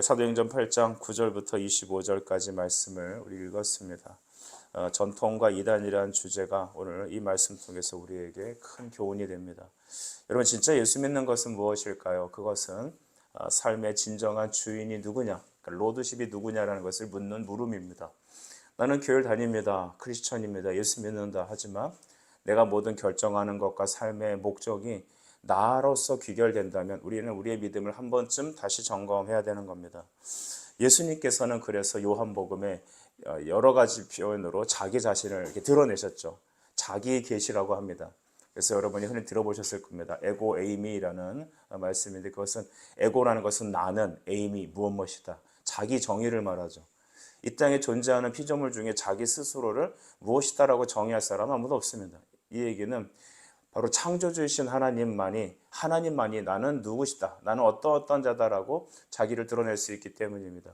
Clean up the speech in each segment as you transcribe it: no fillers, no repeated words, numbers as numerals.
사도행전 8장 9절부터 25절까지 말씀을 우리 읽었습니다. 전통과 이단이라는 주제가 오늘 이 말씀 통해서 우리에게 큰 교훈이 됩니다. 여러분, 진짜 예수 믿는 것은 무엇일까요? 그것은 삶의 진정한 주인이 누구냐, 그러니까 로드십이 누구냐라는 것을 묻는 물음입니다. 나는 교회를 다닙니다. 크리스천입니다. 예수 믿는다. 하지만 내가 모든 결정하는 것과 삶의 목적이 나로서 귀결된다면 우리는 우리의 믿음을 한 번쯤 다시 점검해야 되는 겁니다. 예수님께서는 그래서 요한복음에 여러 가지 표현으로 자기 자신을 이렇게 드러내셨죠. 자기 계시라고 합니다. 그래서 여러분이 흔히 들어보셨을 겁니다. 에고 에이미라는 말씀인데, 그것은 에고라는 것은 나는, 에이미 무엇이다, 자기 정의를 말하죠. 이 땅에 존재하는 피조물 중에 자기 스스로를 무엇이다라고 정의할 사람은 아무도 없습니다. 이 얘기는 바로 창조주이신 하나님만이 나는 누구시다, 나는 어떤 자다라고 자기를 드러낼 수 있기 때문입니다.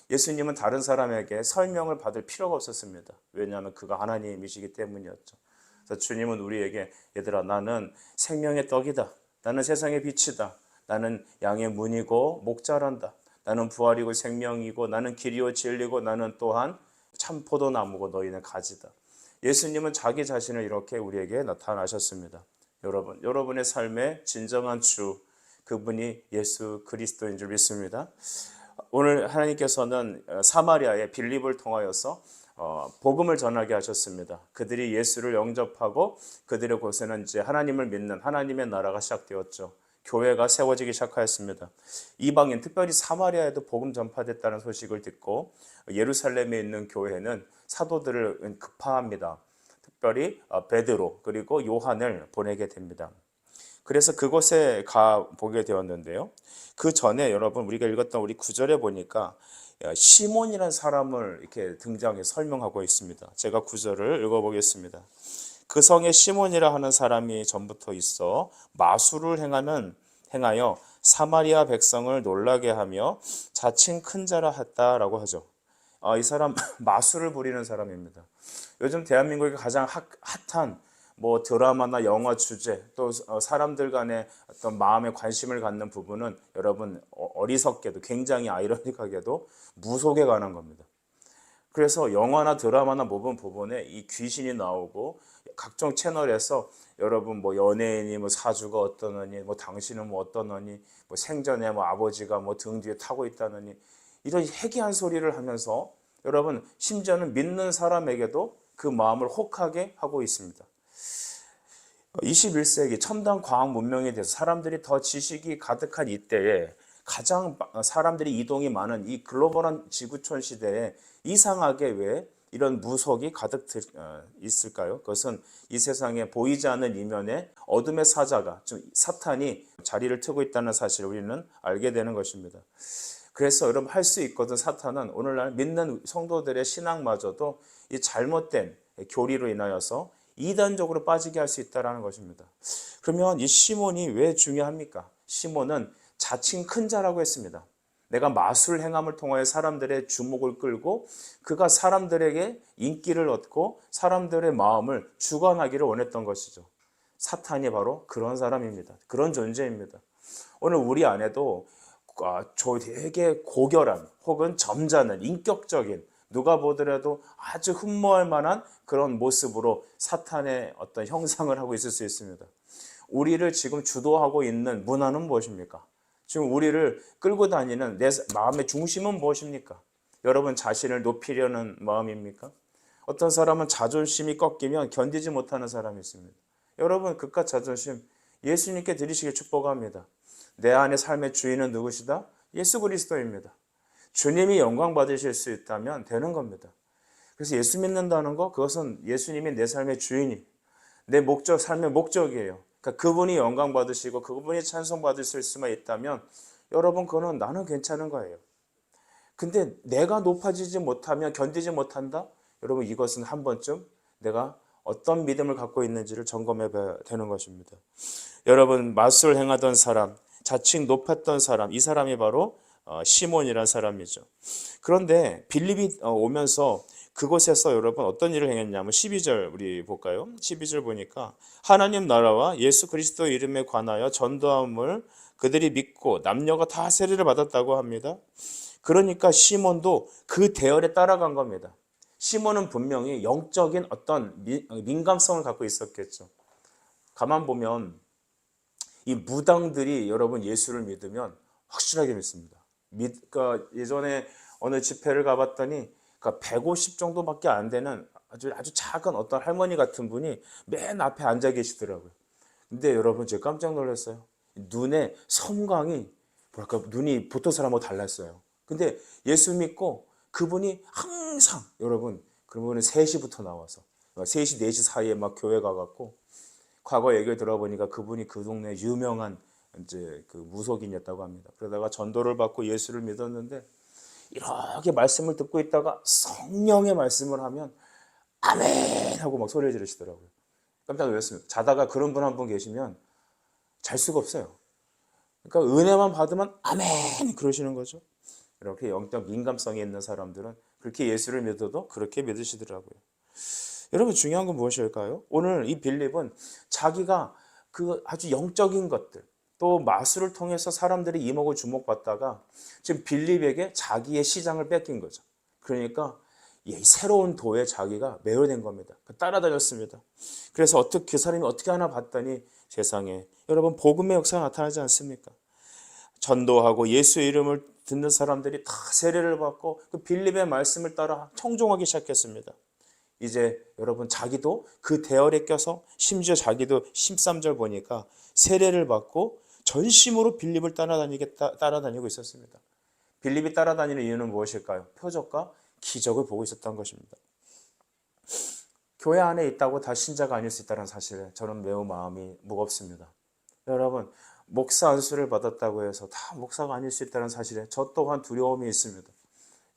예수님은 다른 사람에게 설명을 받을 필요가 없었습니다. 왜냐하면 그가 하나님이시기 때문이었죠. 그래서 주님은 우리에게, 얘들아, 나는 생명의 떡이다, 나는 세상의 빛이다, 나는 양의 문이고 목자란다, 나는 부활이고 생명이고 나는 길이요 진리고 나는 또한 참 포도나무고 너희는 가지다. 예수님은 자기 자신을 이렇게 우리에게 나타나셨습니다. 여러분의 삶의 진정한 주, 그분이 예수 그리스도인 줄 믿습니다. 오늘 하나님께서는 사마리아의 빌립을 통하여서 복음을 전하게 하셨습니다. 그들이 예수를 영접하고 그들의 곳에는 이제 하나님을 믿는 하나님의 나라가 시작되었죠. 교회가 세워지기 시작하였습니다. 이방인, 특별히 사마리아에도 복음 전파됐다는 소식을 듣고 예루살렘에 있는 교회는 사도들을 급파합니다. 특별히 베드로 그리고 요한을 보내게 됩니다. 그래서 그곳에 가 보게 되었는데요. 그 전에 여러분, 우리가 읽었던 우리 9절에 보니까 시몬이라는 사람을 이렇게 등장해 설명하고 있습니다. 제가 9절을 읽어보겠습니다. 그 성에 시몬이라 하는 사람이 전부터 있어 마술을 행하여 사마리아 백성을 놀라게 하며 자칭 큰 자라 했다라고 하죠. 이 사람 마술을 부리는 사람입니다. 요즘 대한민국에 가장 핫한 드라마나 영화 주제, 또 사람들 간의 어떤 마음에 관심을 갖는 부분은 여러분, 어리석게도 굉장히 아이러니하게도 무속에 관한 겁니다. 그래서 영화나 드라마나 모든 부분에 이 귀신이 나오고 각종 채널에서 여러분 연예인이 사주가 어떠느니, 당신은 어떠느니, 생전에 아버지가 등 뒤에 타고 있다느니, 이런 해괴한 소리를 하면서 여러분, 심지어는 믿는 사람에게도 그 마음을 혹하게 하고 있습니다. 21세기 첨단 과학 문명에 대해서 사람들이 더 지식이 가득한 이때에 가장 사람들이 이동이 많은 이 글로벌한 지구촌 시대에 이상하게 왜 이런 무속이 가득 있을까요? 그것은 이 세상에 보이지 않는 이면에 어둠의 사자가, 즉 사탄이 자리를 트고 있다는 사실을 우리는 알게 되는 것입니다. 그래서 여러분, 할 수 있거든. 사탄은 오늘날 믿는 성도들의 신앙마저도 이 잘못된 교리로 인하여서 이단적으로 빠지게 할 수 있다는 것입니다. 그러면 이 시몬이 왜 중요합니까? 시몬은 자칭 큰 자라고 했습니다. 내가 마술 행함을 통하여 사람들의 주목을 끌고 그가 사람들에게 인기를 얻고 사람들의 마음을 주관하기를 원했던 것이죠. 사탄이 바로 그런 사람입니다. 그런 존재입니다. 오늘 우리 안에도 되게 고결한 혹은 점잖은 인격적인, 누가 보더라도 아주 흠모할 만한 그런 모습으로 사탄의 어떤 형상을 하고 있을 수 있습니다. 우리를 지금 주도하고 있는 문화는 무엇입니까? 지금 우리를 끌고 다니는 내 마음의 중심은 무엇입니까? 여러분, 자신을 높이려는 마음입니까? 어떤 사람은 자존심이 꺾이면 견디지 못하는 사람이 있습니다. 여러분, 그깟 자존심 예수님께 드리시길 축복합니다. 내 안의 삶의 주인은 누구시다? 예수 그리스도입니다. 주님이 영광 받으실 수 있다면 되는 겁니다. 그래서 예수 믿는다는 거, 그것은 예수님이 내 삶의 주인이, 내 목적, 삶의 목적이에요. 그러니까 그분이 영광 받으시고 그분이 찬송 받으실 수만 있다면 여러분, 그거는 나는 괜찮은 거예요. 근데 내가 높아지지 못하면, 견디지 못한다? 여러분, 이것은 한 번쯤 내가 어떤 믿음을 갖고 있는지를 점검해 봐야 되는 것입니다. 여러분, 마술 행하던 사람, 자칭 높았던 사람, 이 사람이 바로 시몬이라는 사람이죠. 그런데 빌립이 오면서 그곳에서 여러분 어떤 일을 행했냐면 12절 우리 볼까요? 12절 보니까 하나님 나라와 예수 그리스도 이름에 관하여 전도함을 그들이 믿고 남녀가 다 세례를 받았다고 합니다. 그러니까 시몬도 그 대열에 따라간 겁니다. 시몬은 분명히 영적인 어떤 민감성을 갖고 있었겠죠. 가만 보면 이 무당들이 여러분 예수를 믿으면 확실하게 믿습니다. 그러니까 예전에 어느 집회를 가봤더니 그러니까 150 정도밖에 안 되는 아주 작은 어떤 할머니 같은 분이 맨 앞에 앉아 계시더라고요. 근데 여러분 제가 깜짝 놀랐어요. 눈에 섬광이 뭐랄까 눈이 보통 사람하고 달랐어요. 근데 예수 믿고 그분이 항상 여러분 그분은 3시부터 나와서 3시 4시 사이에 막 교회 가갖고 과거 얘기를 들어보니까 그분이 그 동네 유명한 이제 그 무속인이었다고 합니다. 그러다가 전도를 받고 예수를 믿었는데 이렇게 말씀을 듣고 있다가 성령의 말씀을 하면 아멘 하고 막 소리 지르시더라고요. 깜짝 놀랐습니다. 자다가 그런 분 한 분 계시면 잘 수가 없어요. 그러니까 은혜만 받으면 아멘 그러시는 거죠. 이렇게 영적 민감성이 있는 사람들은 그렇게 예수를 믿어도 그렇게 믿으시더라고요. 여러분 중요한 건 무엇일까요? 오늘 이 빌립은 자기가 그 아주 영적인 것들 또 마술을 통해서 사람들이 이목을 주목받다가 지금 빌립에게 자기의 시장을 뺏긴 거죠. 그러니까 이 새로운 도에 자기가 매료된 겁니다. 따라다녔습니다. 그래서 어떻게 그 사람이 어떻게 하나 봤더니 세상에 여러분 복음의 역사가 나타나지 않습니까? 전도하고 예수의 이름을 듣는 사람들이 다 세례를 받고 그 빌립의 말씀을 따라 청종하기 시작했습니다. 이제 여러분 자기도 그 대열에 껴서 심지어 자기도 13절 보니까 세례를 받고 전심으로 빌립을 따라다니고 있었습니다. 빌립이 따라다니는 이유는 무엇일까요? 표적과 기적을 보고 있었던 것입니다. 교회 안에 있다고 다 신자가 아닐 수 있다는 사실에 저는 매우 마음이 무겁습니다. 여러분 목사 안수를 받았다고 해서 다 목사가 아닐 수 있다는 사실에 저 또한 두려움이 있습니다.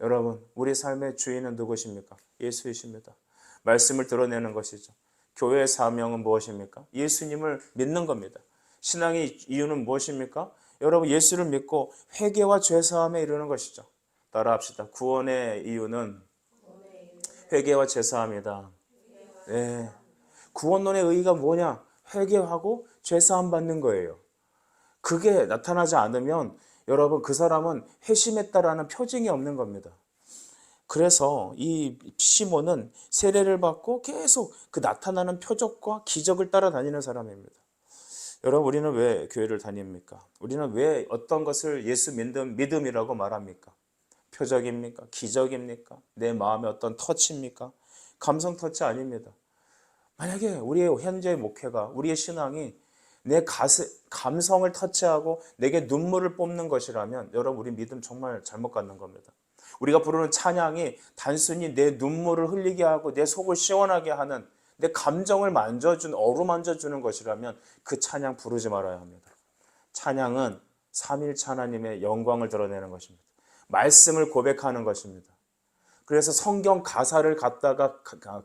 여러분 우리 삶의 주인은 누구십니까? 예수이십니다. 말씀을 드러내는 것이죠. 교회의 사명은 무엇입니까? 예수님을 믿는 겁니다. 신앙의 이유는 무엇입니까? 여러분 예수를 믿고 회개와 죄사함에 이르는 것이죠. 따라합시다. 구원의 이유는 회개와 죄사함이다. 네. 구원론의 의의가 뭐냐? 회개하고 죄사함 받는 거예요. 그게 나타나지 않으면 여러분 그 사람은 회심했다라는 표징이 없는 겁니다. 그래서 이 시몬은 세례를 받고 계속 그 나타나는 표적과 기적을 따라다니는 사람입니다. 여러분 우리는 왜 교회를 다닙니까? 우리는 왜 어떤 것을 예수 믿음이라고 말합니까? 표적입니까? 기적입니까? 내 마음의 어떤 터치입니까? 감성 터치 아닙니다. 만약에 우리의 현재의 목회가 우리의 신앙이 내 감성을 터치하고 내게 눈물을 뽑는 것이라면 여러분 우리 믿음 정말 잘못 갖는 겁니다. 우리가 부르는 찬양이 단순히 내 눈물을 흘리게 하고 내 속을 시원하게 하는 내 감정을 어루만져주는 것이라면 그 찬양 부르지 말아야 합니다. 찬양은 삼일체 하나님의 영광을 드러내는 것입니다. 말씀을 고백하는 것입니다. 그래서 성경 가사를 갖다가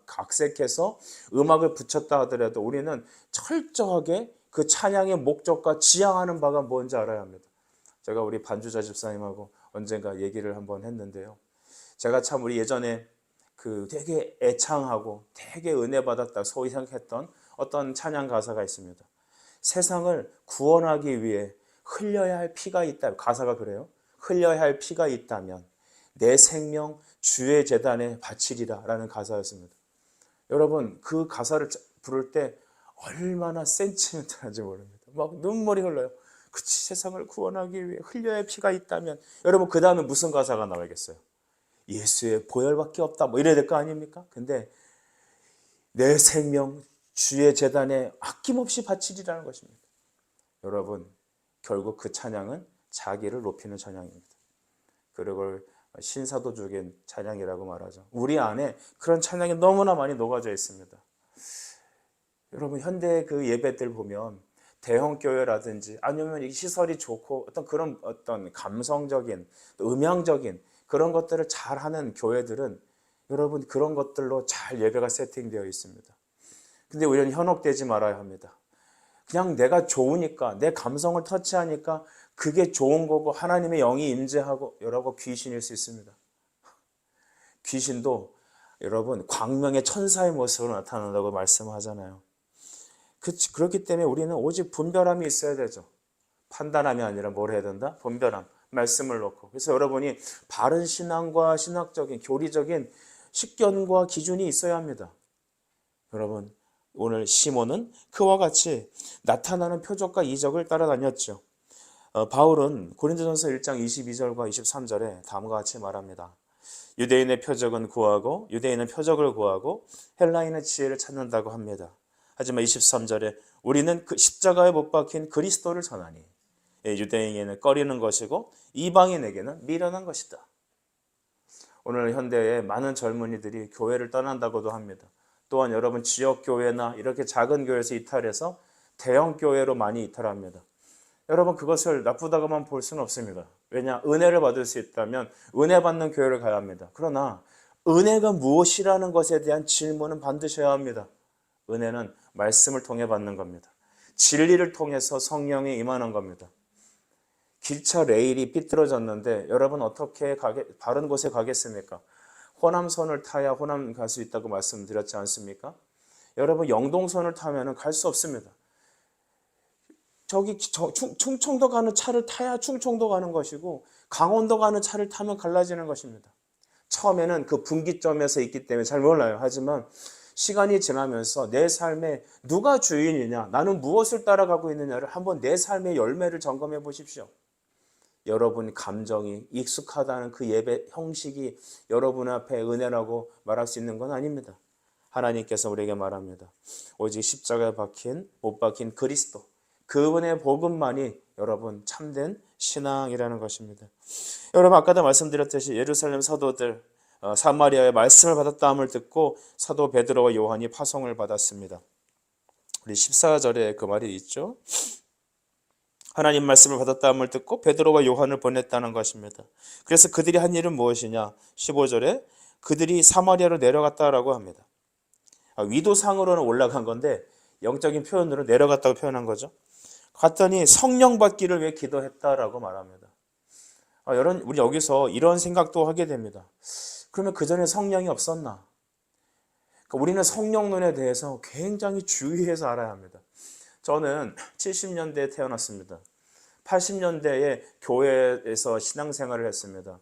각색해서 음악을 붙였다 하더라도 우리는 철저하게 그 찬양의 목적과 지향하는 바가 뭔지 알아야 합니다. 제가 우리 반주자 집사님하고 언젠가 얘기를 한번 했는데요. 제가 참 우리 예전에 그 되게 애창하고 되게 은혜 받았다 소위 생각했던 어떤 찬양 가사가 있습니다. 세상을 구원하기 위해 흘려야 할 피가 있다. 가사가 그래요. 흘려야 할 피가 있다면 내 생명 주의 제단에 바치리라 라는 가사였습니다. 여러분 그 가사를 부를 때 얼마나 센치멘탈한지 모릅니다. 막 눈물이 흘러요. 그치 세상을 구원하기 위해 흘려야 할 피가 있다면 여러분 그 다음에 무슨 가사가 나오겠어요? 예수의 보혈밖에 없다 뭐 이래야 될 거 아닙니까? 근데 내 생명 주의 제단에 아낌없이 바치리라는 것입니다. 여러분 결국 그 찬양은 자기를 높이는 찬양입니다. 그리고 신사도적인 찬양이라고 말하죠. 우리 안에 그런 찬양이 너무나 많이 녹아져 있습니다. 여러분 현대 그 예배들 보면 대형 교회라든지 아니면 이 시설이 좋고 그런 감성적인 음향적인 그런 것들을 잘하는 교회들은 여러분 그런 것들로 잘 예배가 세팅되어 있습니다. 근데 우리는 현혹되지 말아야 합니다. 그냥 내가 좋으니까 내 감성을 터치하니까 그게 좋은 거고 하나님의 영이 임재하고 여러분 귀신일 수 있습니다. 귀신도 여러분 광명의 천사의 모습으로 나타난다고 말씀하잖아요. 그렇기 때문에 우리는 오직 분별함이 있어야 되죠. 판단함이 아니라 뭘 해야 된다? 분별함. 말씀을 놓고. 그래서 여러분이 바른 신앙과 신학적인 교리적인 식견과 기준이 있어야 합니다. 여러분, 오늘 시몬은 그와 같이 나타나는 표적과 이적을 따라다녔죠. 바울은 고린도전서 1장 22절과 23절에 다음과 같이 말합니다. 유대인의 표적은 구하고 유대인은 표적을 구하고 헬라인의 지혜를 찾는다고 합니다. 하지만 23절에 우리는 그 십자가에 못 박힌 그리스도를 전하니 유대인에게는 꺼리는 것이고 이방인에게는 미련한 것이다. 오늘 현대에 많은 젊은이들이 교회를 떠난다고도 합니다. 또한 여러분 지역교회나 이렇게 작은 교회에서 이탈해서 대형 교회로 많이 이탈합니다. 여러분 그것을 나쁘다고만 볼 수는 없습니다. 왜냐? 은혜를 받을 수 있다면 은혜 받는 교회를 가야 합니다. 그러나 은혜가 무엇이라는 것에 대한 질문은 반드시 해야 합니다. 은혜는 말씀을 통해 받는 겁니다. 진리를 통해서 성령이 임하는 겁니다. 기차 레일이 삐뚤어졌는데 여러분 어떻게 바른 곳에 가겠습니까? 호남선을 타야 호남 갈 수 있다고 말씀드렸지 않습니까? 여러분 영동선을 타면 갈 수 없습니다. 충청도 가는 차를 타야 충청도 가는 것이고 강원도 가는 차를 타면 갈라지는 것입니다. 처음에는 그 분기점에서 있기 때문에 잘 몰라요. 하지만 시간이 지나면서 내 삶에 누가 주인이냐, 나는 무엇을 따라가고 있느냐를 한번 내 삶의 열매를 점검해 보십시오. 여러분 감정이 익숙하다는 그 예배 형식이 여러분 앞에 은혜라고 말할 수 있는 건 아닙니다. 하나님께서 우리에게 말합니다. 오직 십자가에 못 박힌 그리스도, 그분의 복음만이 여러분 참된 신앙이라는 것입니다. 여러분 아까도 말씀드렸듯이 예루살렘 사도들 사마리아의 말씀을 받았다함을 듣고 사도 베드로와 요한이 파송을 받았습니다. 우리 14절에 그 말이 있죠. 하나님 말씀을 받았다함을 듣고 베드로와 요한을 보냈다는 것입니다. 그래서 그들이 한 일은 무엇이냐? 15절에 그들이 사마리아로 내려갔다라고 합니다. 위도상으로는 올라간 건데 영적인 표현으로 내려갔다고 표현한 거죠. 갔더니 성령 받기를 위해 기도했다라고 말합니다. 여러분 우리 여기서 이런 생각도 하게 됩니다. 그러면 그 전에 성령이 없었나? 그러니까 우리는 성령론에 대해서 굉장히 주의해서 알아야 합니다. 저는 70년대에 태어났습니다. 80년대에 교회에서 신앙생활을 했습니다.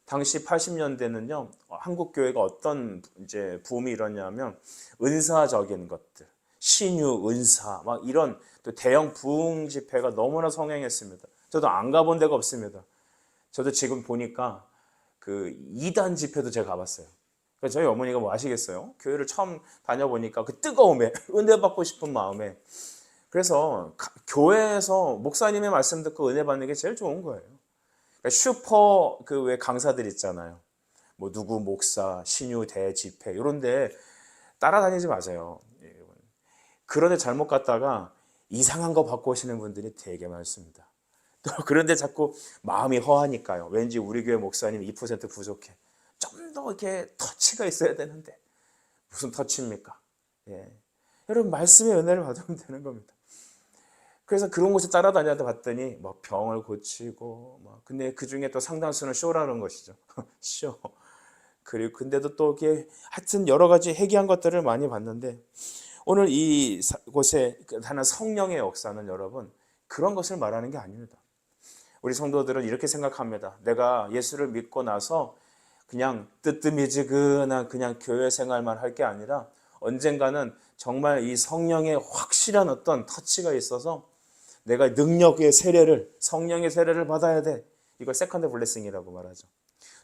당시 80년대는요, 한국 교회가 어떤 이제 붐이 일었냐면 은사적인 것들, 신유, 은사, 막 이런 또 대형 부흥 집회가 너무나 성행했습니다. 저도 안 가본 데가 없습니다. 저도 지금 보니까 그 2단 집회도 제가 가봤어요. 그래서 저희 어머니가 뭐 아시겠어요? 교회를 처음 다녀보니까 그 뜨거움에, 은혜 받고 싶은 마음에. 그래서 교회에서 목사님의 말씀 듣고 은혜 받는 게 제일 좋은 거예요. 그러니까 슈퍼 그 왜 강사들 있잖아요. 뭐 누구 목사, 신유 대집회 이런데 따라다니지 마세요. 그런데 잘못 갔다가 이상한 거 받고 오시는 분들이 되게 많습니다. 또 그런데 자꾸 마음이 허하니까요. 왠지 우리 교회 목사님 2% 부족해. 좀 더 이렇게 터치가 있어야 되는데 무슨 터치입니까? 예. 여러분 말씀의 은혜를 받으면 되는 겁니다. 그래서 그런 곳에 따라다니다 봤더니 뭐 병을 고치고 근데 그 중에 또 상당수는 쇼라는 것이죠. 쇼. 그리고 근데도 또 이게 하여튼 여러 가지 해괴한 것들을 많이 봤는데 오늘 이곳에 하는 성령의 역사는 여러분 그런 것을 말하는 게 아닙니다. 우리 성도들은 이렇게 생각합니다. 내가 예수를 믿고 나서 그냥 뜨뜻미지근한 그냥 교회 생활만 할 게 아니라 언젠가는 정말 이 성령의 확실한 어떤 터치가 있어서 내가 능력의 세례를, 성령의 세례를 받아야 돼. 이걸 세컨드 블레싱이라고 말하죠.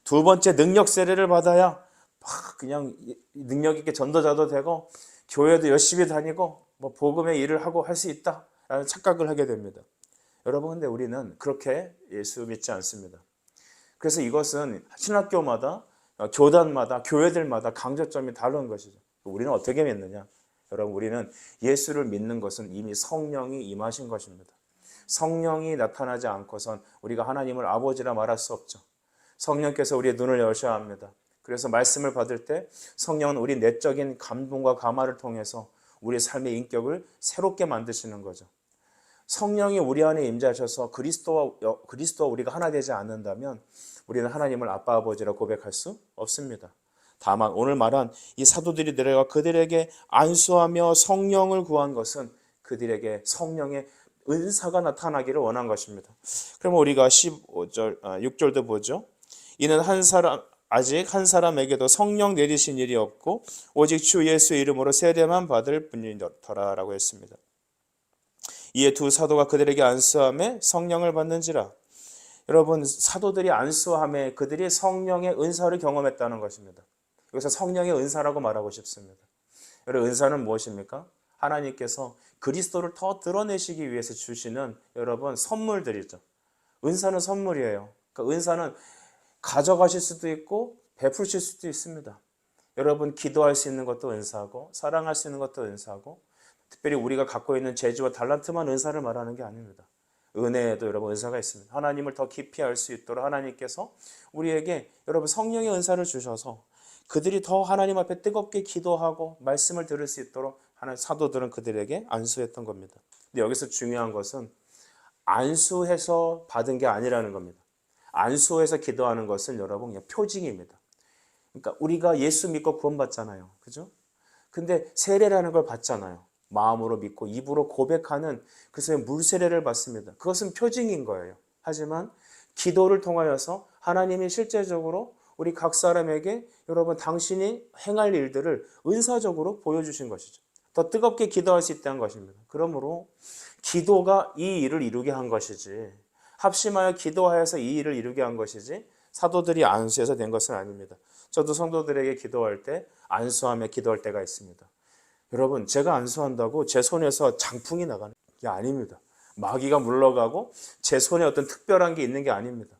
두 번째 능력 세례를 받아야 막 그냥 능력 있게 전도자도 되고 교회도 열심히 다니고 뭐 복음의 일을 하고 할 수 있다라는 착각을 하게 됩니다. 여러분 근데 우리는 그렇게 예수 믿지 않습니다. 그래서 이것은 신학교마다 교단마다 교회들마다 강조점이 다른 것이죠. 우리는 어떻게 믿느냐? 여러분 우리는 예수를 믿는 것은 이미 성령이 임하신 것입니다. 성령이 나타나지 않고선 우리가 하나님을 아버지라 말할 수 없죠. 성령께서 우리의 눈을 여셔야 합니다. 그래서 말씀을 받을 때 성령은 우리 내적인 감동과 감화를 통해서 우리의 삶의 인격을 새롭게 만드시는 거죠. 성령이 우리 안에 임재하셔서 그리스도와 우리가 하나 되지 않는다면 우리는 하나님을 아빠 아버지라 고백할 수 없습니다. 다만 오늘 말한 이 사도들이 내려가 그들에게 안수하며 성령을 구한 것은 그들에게 성령의 은사가 나타나기를 원한 것입니다. 그럼 우리가 15절, 6절도 보죠. 이는 아직 한 사람에게도 성령 내리신 일이 없고 오직 주 예수 이름으로 세례만 받을 뿐이더라라고 했습니다. 이에 두 사도가 그들에게 안수함에 성령을 받는지라. 여러분, 사도들이 안수함에 그들이 성령의 은사를 경험했다는 것입니다. 여기서 성령의 은사라고 말하고 싶습니다. 여러분, 은사는 무엇입니까? 하나님께서 그리스도를 더 드러내시기 위해서 주시는 여러분 선물들이죠. 은사는 선물이에요. 그러니까 은사는 가져가실 수도 있고 베푸실 수도 있습니다. 여러분, 기도할 수 있는 것도 은사고 사랑할 수 있는 것도 은사고, 특별히 우리가 갖고 있는 재주와 달란트만 은사를 말하는 게 아닙니다. 은혜에도 여러분 은사가 있습니다. 하나님을 더 깊이 알 수 있도록 하나님께서 우리에게 여러분 성령의 은사를 주셔서 그들이 더 하나님 앞에 뜨겁게 기도하고 말씀을 들을 수 있도록 사도들은 그들에게 안수했던 겁니다. 근데 여기서 중요한 것은 안수해서 받은 게 아니라는 겁니다. 안수해서 기도하는 것은 여러분 그냥 표징입니다. 그러니까 우리가 예수 믿고 구원받잖아요. 그죠? 근데 세례라는 걸 받잖아요. 마음으로 믿고 입으로 고백하는 그래서 물세례를 받습니다. 그것은 표징인 거예요. 하지만 기도를 통하여서 하나님이 실제적으로 우리 각 사람에게 여러분 당신이 행할 일들을 은사적으로 보여주신 것이죠. 더 뜨겁게 기도할 수 있다는 것입니다. 그러므로 기도가 이 일을 이루게 한 것이지, 합심하여 기도하여서 이 일을 이루게 한 것이지 사도들이 안수해서 된 것은 아닙니다. 저도 성도들에게 기도할 때 안수하며 기도할 때가 있습니다. 여러분, 제가 안수한다고 제 손에서 장풍이 나가는 게 아닙니다. 마귀가 물러가고 제 손에 어떤 특별한 게 있는 게 아닙니다.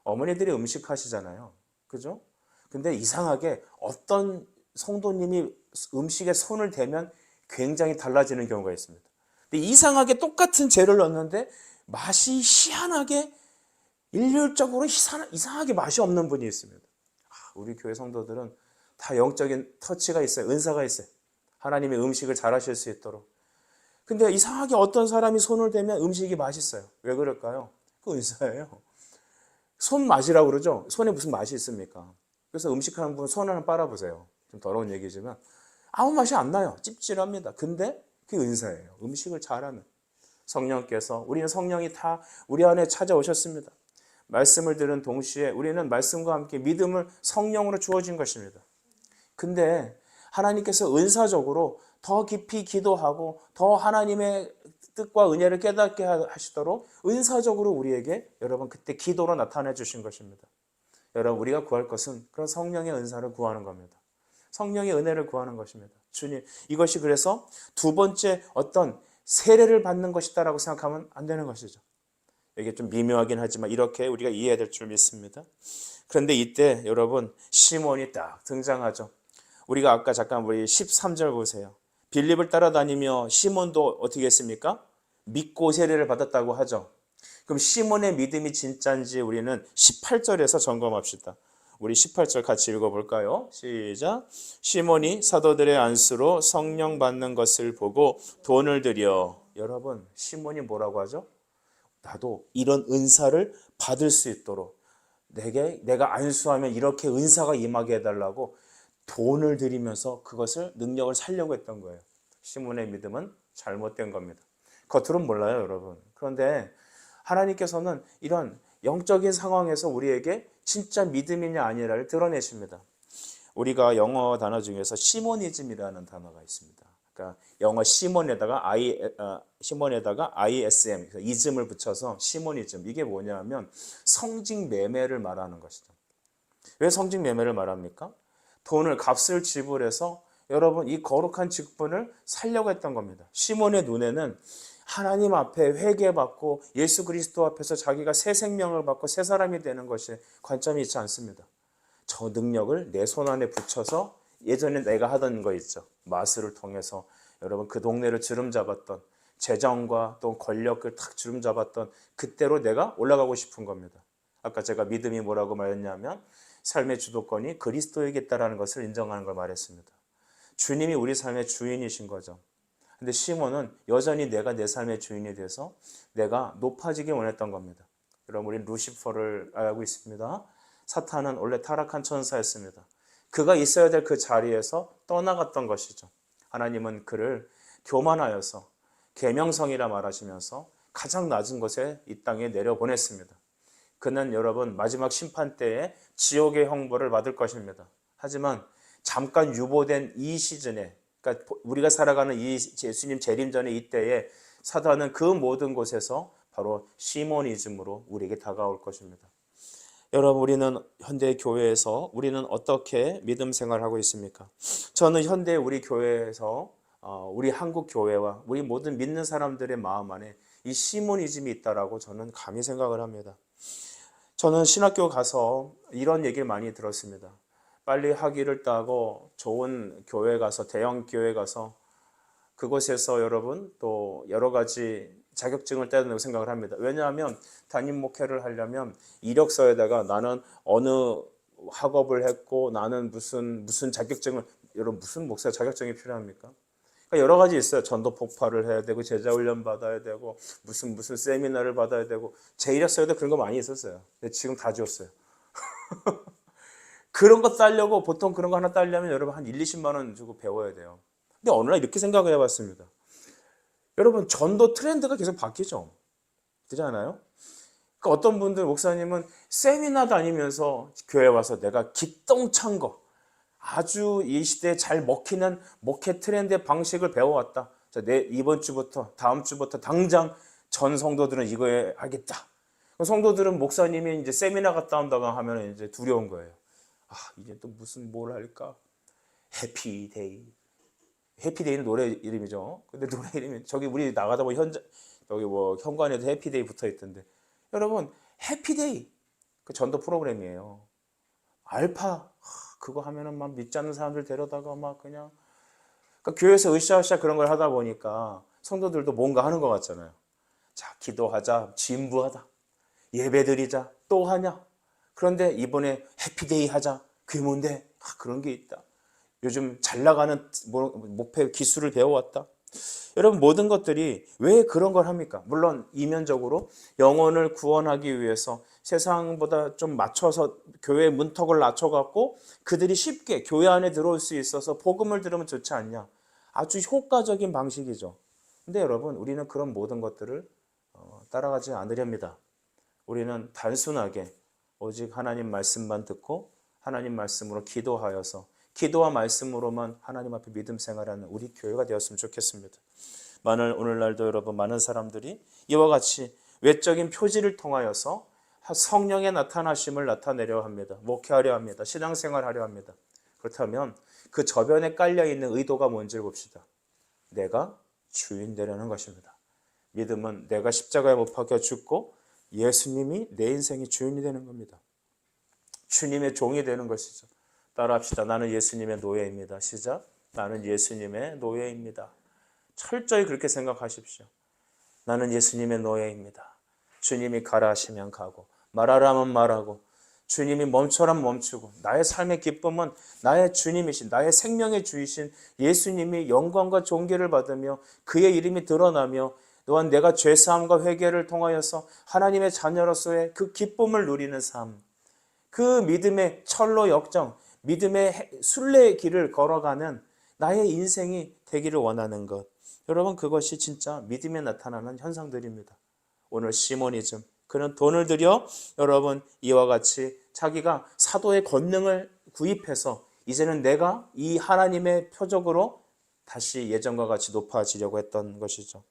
어머니들이 음식 하시잖아요. 그죠? 근데 이상하게 어떤 성도님이 음식에 손을 대면 굉장히 달라지는 경우가 있습니다. 근데 이상하게 똑같은 재료를 넣었는데 맛이 희한하게 일률적으로 이상하게 맛이 없는 분이 있습니다. 우리 교회 성도들은 다 영적인 터치가 있어요. 은사가 있어요. 하나님의 음식을 잘 하실 수 있도록. 근데 이상하게 어떤 사람이 손을 대면 음식이 맛있어요. 왜 그럴까요? 그 은사예요. 손맛이라고 그러죠? 손에 무슨 맛이 있습니까? 그래서 음식하는 분 손을 한번 빨아보세요. 좀 더러운 얘기지만 아무 맛이 안 나요. 찝찝합니다. 근데 그게 은사예요. 음식을 잘하는 성령께서, 우리는 성령이 다 우리 안에 찾아오셨습니다. 말씀을 들은 동시에 우리는 말씀과 함께 믿음을 성령으로 주어진 것입니다. 근데 하나님께서 은사적으로 더 깊이 기도하고 더 하나님의 뜻과 은혜를 깨닫게 하시도록 은사적으로 우리에게 여러분 그때 기도로 나타내 주신 것입니다. 여러분, 우리가 구할 것은 그런 성령의 은사를 구하는 겁니다. 성령의 은혜를 구하는 것입니다. 주님, 이것이 그래서 두 번째 어떤 세례를 받는 것이다라고 생각하면 안 되는 것이죠. 이게 좀 미묘하긴 하지만 이렇게 우리가 이해해야 될 줄 믿습니다. 그런데 이때 여러분 시몬이 딱 등장하죠. 우리가 아까 잠깐 우리 13절 보세요. 빌립을 따라다니며 시몬도 어떻게 했습니까? 믿고 세례를 받았다고 하죠. 그럼 시몬의 믿음이 진짜인지 우리는 18절에서 점검합시다. 우리 18절 같이 읽어볼까요? 시작. 시몬이 사도들의 안수로 성령 받는 것을 보고 돈을 들여. 여러분, 시몬이 뭐라고 하죠? 나도 이런 은사를 받을 수 있도록 내가 안수하면 이렇게 은사가 임하게 해달라고 돈을 들이면서 그것을 능력을 살려고 했던 거예요. 시몬의 믿음은 잘못된 겁니다. 겉으로는 몰라요, 여러분. 그런데 하나님께서는 이런 영적인 상황에서 우리에게 진짜 믿음이냐 아니냐를 드러내십니다. 우리가 영어 단어 중에서 시모니즘이라는 단어가 있습니다. 그러니까 영어 시몬에다가 ISM, 이즘을 붙여서 시모니즘. 이게 뭐냐면 성직 매매를 말하는 것이죠. 왜 성직 매매를 말합니까? 돈을 값을 지불해서 여러분 이 거룩한 직분을 살려고 했던 겁니다. 시몬의 눈에는 하나님 앞에 회개받고 예수 그리스도 앞에서 자기가 새 생명을 받고 새 사람이 되는 것이 관점이 있지 않습니다. 저 능력을 내 손 안에 붙여서 예전에 내가 하던 거 있죠. 마술을 통해서 여러분 그 동네를 주름잡았던 재정과 또 권력을 탁 주름잡았던 그때로 내가 올라가고 싶은 겁니다. 아까 제가 믿음이 뭐라고 말했냐면 삶의 주도권이 그리스도에게 있다는 것을 인정하는 걸 말했습니다. 주님이 우리 삶의 주인이신 거죠. 근데 시몬은 여전히 내가 내 삶의 주인이 돼서 내가 높아지기 원했던 겁니다. 여러분, 우리는 루시퍼를 알고 있습니다. 사탄은 원래 타락한 천사였습니다. 그가 있어야 될 그 자리에서 떠나갔던 것이죠. 하나님은 그를 교만하여서 계명성이라 말하시면서 가장 낮은 곳에 이 땅에 내려보냈습니다. 그는 여러분 마지막 심판 때에 지옥의 형벌을 받을 것입니다. 하지만 잠깐 유보된 이 시즌에, 그러니까 우리가 살아가는 이 예수님 재림 전의 이때에 사단은 그 모든 곳에서 바로 시모니즘으로 우리에게 다가올 것입니다. 여러분, 우리는 현대 교회에서 우리는 어떻게 믿음 생활하고 있습니까? 저는 현대 우리 교회에서 우리 한국 교회와 우리 모든 믿는 사람들의 마음 안에 이 시모니즘이 있다라고 저는 감히 생각을 합니다. 저는 신학교 가서 이런 얘기를 많이 들었습니다. 빨리 학위를 따고 좋은 교회 가서, 대형 교회 가서 그곳에서 여러분 또 여러 가지 자격증을 따야 된다고 생각을 합니다. 왜냐하면 담임 목회를 하려면 이력서에다가 나는 어느 학업을 했고 나는 무슨 자격증을, 여러분 무슨 목사 자격증이 필요합니까? 그러니까 여러 가지 있어요. 전도 폭발을 해야 되고 제자 훈련 받아야 되고 무슨 세미나를 받아야 되고, 제 이력서에도 그런 거 많이 있었어요. 근데 지금 다 지웠어요. 그런 거 따려고, 보통 그런 거 하나 따려면 여러분 한 1, 20만 원 주고 배워야 돼요. 근데 어느 날 이렇게 생각을 해봤습니다. 여러분 전도 트렌드가 계속 바뀌죠. 그렇지 않아요? 그러니까 어떤 분들, 목사님은 세미나 다니면서 교회 와서 내가 기똥찬 거, 아주 이 시대에 잘 먹히는 목회 트렌드의 방식을 배워왔다. 자, 이번 주부터, 다음 주부터 당장 전 성도들은 이거에 하겠다. 성도들은 목사님이 이제 세미나 갔다 온다고 하면 이제 두려운 거예요. 이제 또 무슨 뭘 할까? 해피데이. 해피데이는 노래 이름이죠. 근데 노래 이름이, 저기 우리 나가다 보면 여기 뭐 현관에도 해피데이 붙어 있던데. 여러분, 해피데이. 그 전도 프로그램이에요. 알파. 그거 하면은 막 믿지 않는 사람들 데려다가 막 그냥. 그러니까 교회에서 으쌰으쌰 그런 걸 하다 보니까 성도들도 뭔가 하는 것 같잖아요. 자, 기도하자. 진부하다. 예배드리자. 또 하냐? 그런데 이번에 해피데이 하자. 그게 뭔데? 그런 게 있다. 요즘 잘 나가는 목표 기술을 배워왔다. 여러분, 모든 것들이 왜 그런 걸 합니까? 물론 이면적으로 영혼을 구원하기 위해서 세상보다 좀 맞춰서 교회 문턱을 낮춰갖고 그들이 쉽게 교회 안에 들어올 수 있어서 복음을 들으면 좋지 않냐. 아주 효과적인 방식이죠. 근데 여러분, 우리는 그런 모든 것들을 따라가지 않으렵니다. 우리는 단순하게 오직 하나님 말씀만 듣고 하나님 말씀으로 기도하여서 기도와 말씀으로만 하나님 앞에 믿음 생활하는 우리 교회가 되었으면 좋겠습니다. 오늘날도 여러분, 많은 사람들이 이와 같이 외적인 표지를 통하여서 성령의 나타나심을 나타내려 합니다. 목회하려 합니다. 신앙생활하려 합니다. 그렇다면 그 저변에 깔려있는 의도가 뭔지를 봅시다. 내가 주인 되려는 것입니다. 믿음은 내가 십자가에 못 박혀 죽고 예수님이 내 인생의 주인이 되는 겁니다. 주님의 종이 되는 것이죠. 따라합시다. 나는 예수님의 노예입니다. 시작. 나는 예수님의 노예입니다. 철저히 그렇게 생각하십시오. 나는 예수님의 노예입니다. 주님이 가라 하시면 가고 말하라 하면 말하고 주님이 멈춰라면 멈추고, 나의 삶의 기쁨은 나의 주님이신, 나의 생명의 주이신 예수님이 영광과 존귀를 받으며 그의 이름이 드러나며 또한 내가 죄사함과 회개를 통하여서 하나님의 자녀로서의 그 기쁨을 누리는 삶, 그 믿음의 철로 역정, 믿음의 순례의 길을 걸어가는 나의 인생이 되기를 원하는 것. 여러분, 그것이 진짜 믿음에 나타나는 현상들입니다. 오늘 시모니즘, 그는 돈을 들여 여러분 이와 같이 자기가 사도의 권능을 구입해서 이제는 내가 이 하나님의 표적으로 다시 예전과 같이 높아지려고 했던 것이죠.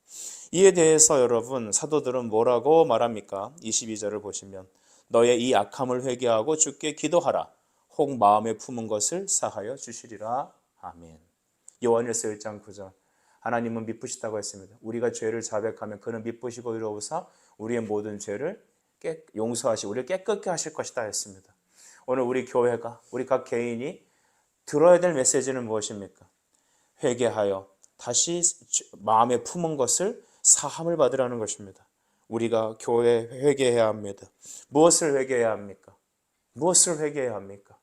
이에 대해서 여러분, 사도들은 뭐라고 말합니까? 22절을 보시면 너의 이 악함을 회개하고 주께 기도하라. 혹 마음에 품은 것을 사하여 주시리라. 아멘. 요한일서 1장 9절. 하나님은 미쁘시다고 했습니다. 우리가 죄를 자백하면 그는 미쁘시고 의로우사 우리의 모든 죄를 용서하시고 우리를 깨끗게 하실 것이다 했습니다. 오늘 우리 교회가, 우리 각 개인이 들어야 될 메시지는 무엇입니까? 회개하여 다시 마음에 품은 것을 사함을 받으라는 것입니다. 우리가 교회에 회개해야 합니다. 무엇을 회개해야 합니까? 무엇을 회개해야 합니까?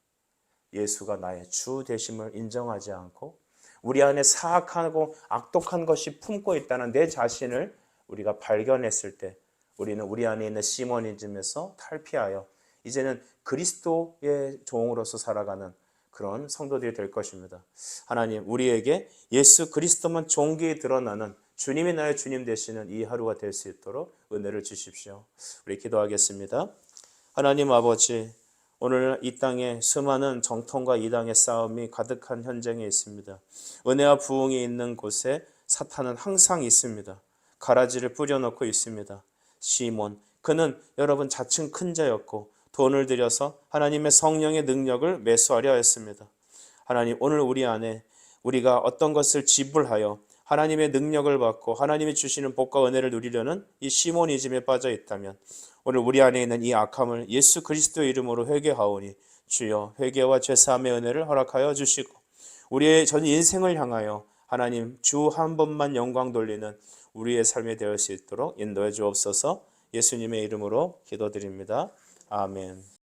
예수가 나의 주 되심을 인정하지 않고 우리 안에 사악하고 악독한 것이 품고 있다는 내 자신을 우리가 발견했을 때 우리는 우리 안에 있는 시모니즘에서 탈피하여 이제는 그리스도의 종으로서 살아가는 그런 성도들이 될 것입니다. 하나님, 우리에게 예수 그리스도만 존귀히 드러나는 주님이 나의 주님 되시는 이 하루가 될 수 있도록 은혜를 주십시오. 우리 기도하겠습니다. 하나님 아버지, 오늘 이 땅에 수많은 정통과 이당의 싸움이 가득한 현장에 있습니다. 은혜와 부흥이 있는 곳에 사탄은 항상 있습니다. 가라지를 뿌려놓고 있습니다. 시몬, 그는 여러분 자칭 큰 자였고 돈을 들여서 하나님의 성령의 능력을 매수하려 했습니다. 하나님, 오늘 우리 안에 우리가 어떤 것을 지불하여 하나님의 능력을 받고 하나님이 주시는 복과 은혜를 누리려는 이 시몬이즘에 빠져 있다면 오늘 우리 안에 있는 이 악함을 예수 그리스도의 이름으로 회개하오니 주여 회개와 죄사함의 은혜를 허락하여 주시고 우리의 전 인생을 향하여 하나님 주 한 번만 영광 돌리는 우리의 삶이 되을 수 있도록 인도해 주옵소서. 예수님의 이름으로 기도드립니다. 아멘.